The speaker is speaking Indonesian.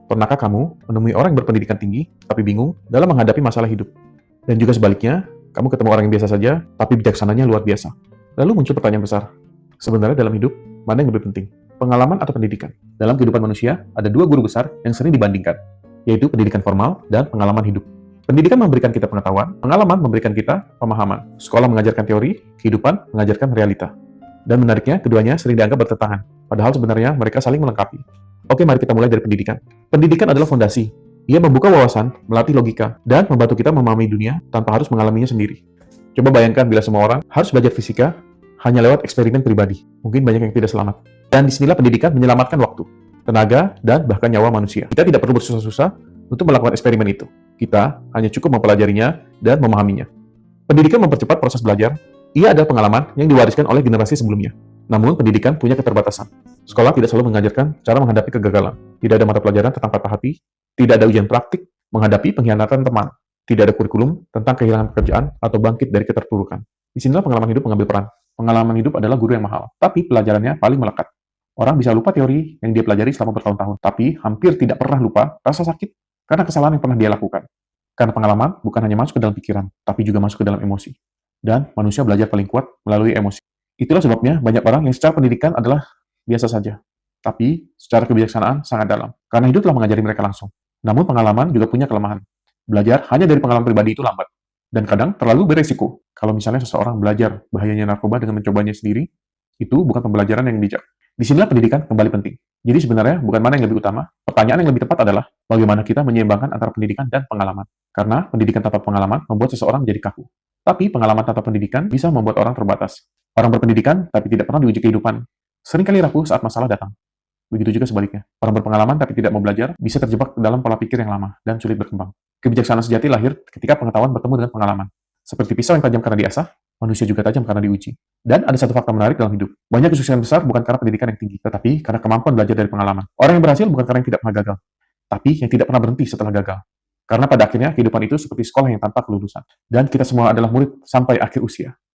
Pernahkah kamu menemui orang yang berpendidikan tinggi, tapi bingung dalam menghadapi masalah hidup? Dan juga sebaliknya, kamu ketemu orang yang biasa saja, tapi bijaksananya luar biasa. Lalu muncul pertanyaan besar. Sebenarnya dalam hidup, mana yang lebih penting? Pengalaman atau pendidikan? Dalam kehidupan manusia, ada dua guru besar yang sering dibandingkan, yaitu pendidikan formal dan pengalaman hidup. Pendidikan memberikan kita pengetahuan, pengalaman memberikan kita pemahaman. Sekolah mengajarkan teori, kehidupan mengajarkan realita. Dan menariknya, keduanya sering dianggap bertentangan. Padahal sebenarnya mereka saling melengkapi. Oke, mari kita mulai dari pendidikan. Pendidikan adalah fondasi. Ia membuka wawasan, melatih logika, dan membantu kita memahami dunia tanpa harus mengalaminya sendiri. Coba bayangkan bila semua orang harus belajar fisika hanya lewat eksperimen pribadi. Mungkin banyak yang tidak selamat. Dan disinilah pendidikan menyelamatkan waktu, tenaga, dan bahkan nyawa manusia. Kita tidak perlu bersusah-susah untuk melakukan eksperimen itu. Kita hanya cukup mempelajarinya dan memahaminya. Pendidikan mempercepat proses belajar. Ia adalah pengalaman yang diwariskan oleh generasi sebelumnya. Namun, pendidikan punya keterbatasan. Sekolah tidak selalu mengajarkan cara menghadapi kegagalan. Tidak ada mata pelajaran tentang patah hati, tidak ada ujian praktik menghadapi pengkhianatan teman, tidak ada kurikulum tentang kehilangan pekerjaan atau bangkit dari keterpurukan. Disinilah pengalaman hidup mengambil peran. Pengalaman hidup adalah guru yang mahal, tapi pelajarannya paling melekat. Orang bisa lupa teori yang dia pelajari selama bertahun-tahun, tapi hampir tidak pernah lupa rasa sakit karena kesalahan yang pernah dia lakukan. Karena pengalaman bukan hanya masuk ke dalam pikiran, tapi juga masuk ke dalam emosi. Dan manusia belajar paling kuat melalui emosi. Itulah sebabnya banyak orang yang secara pendidikan adalah biasa saja, tapi secara kebijaksanaan sangat dalam. Karena hidup telah mengajari mereka langsung. Namun pengalaman juga punya kelemahan. Belajar hanya dari pengalaman pribadi itu lambat. Dan kadang terlalu beresiko. Kalau misalnya seseorang belajar bahayanya narkoba dengan mencobanya sendiri, itu bukan pembelajaran yang bijak. Disinilah pendidikan kembali penting. Jadi sebenarnya bukan mana yang lebih utama, pertanyaan yang lebih tepat adalah bagaimana kita menyeimbangkan antara pendidikan dan pengalaman. Karena pendidikan tanpa pengalaman membuat seseorang jadi kaku. Tapi pengalaman tanpa pendidikan bisa membuat orang terbatas. Orang berpendidikan tapi tidak pernah diuji kehidupan, seringkali rapuh saat masalah datang. Begitu juga sebaliknya. Orang berpengalaman tapi tidak mau belajar bisa terjebak dalam pola pikir yang lama dan sulit berkembang. Kebijaksanaan sejati lahir ketika pengetahuan bertemu dengan pengalaman. Seperti pisau yang tajam karena diasah, manusia juga tajam karena diuji. Dan ada satu fakta menarik dalam hidup. Banyak kesuksesan besar bukan karena pendidikan yang tinggi, tetapi karena kemampuan belajar dari pengalaman. Orang yang berhasil bukan karena yang tidak pernah gagal, tapi yang tidak pernah berhenti setelah gagal. Karena pada akhirnya kehidupan itu seperti sekolah yang tanpa kelulusan. Dan kita semua adalah murid sampai akhir usia.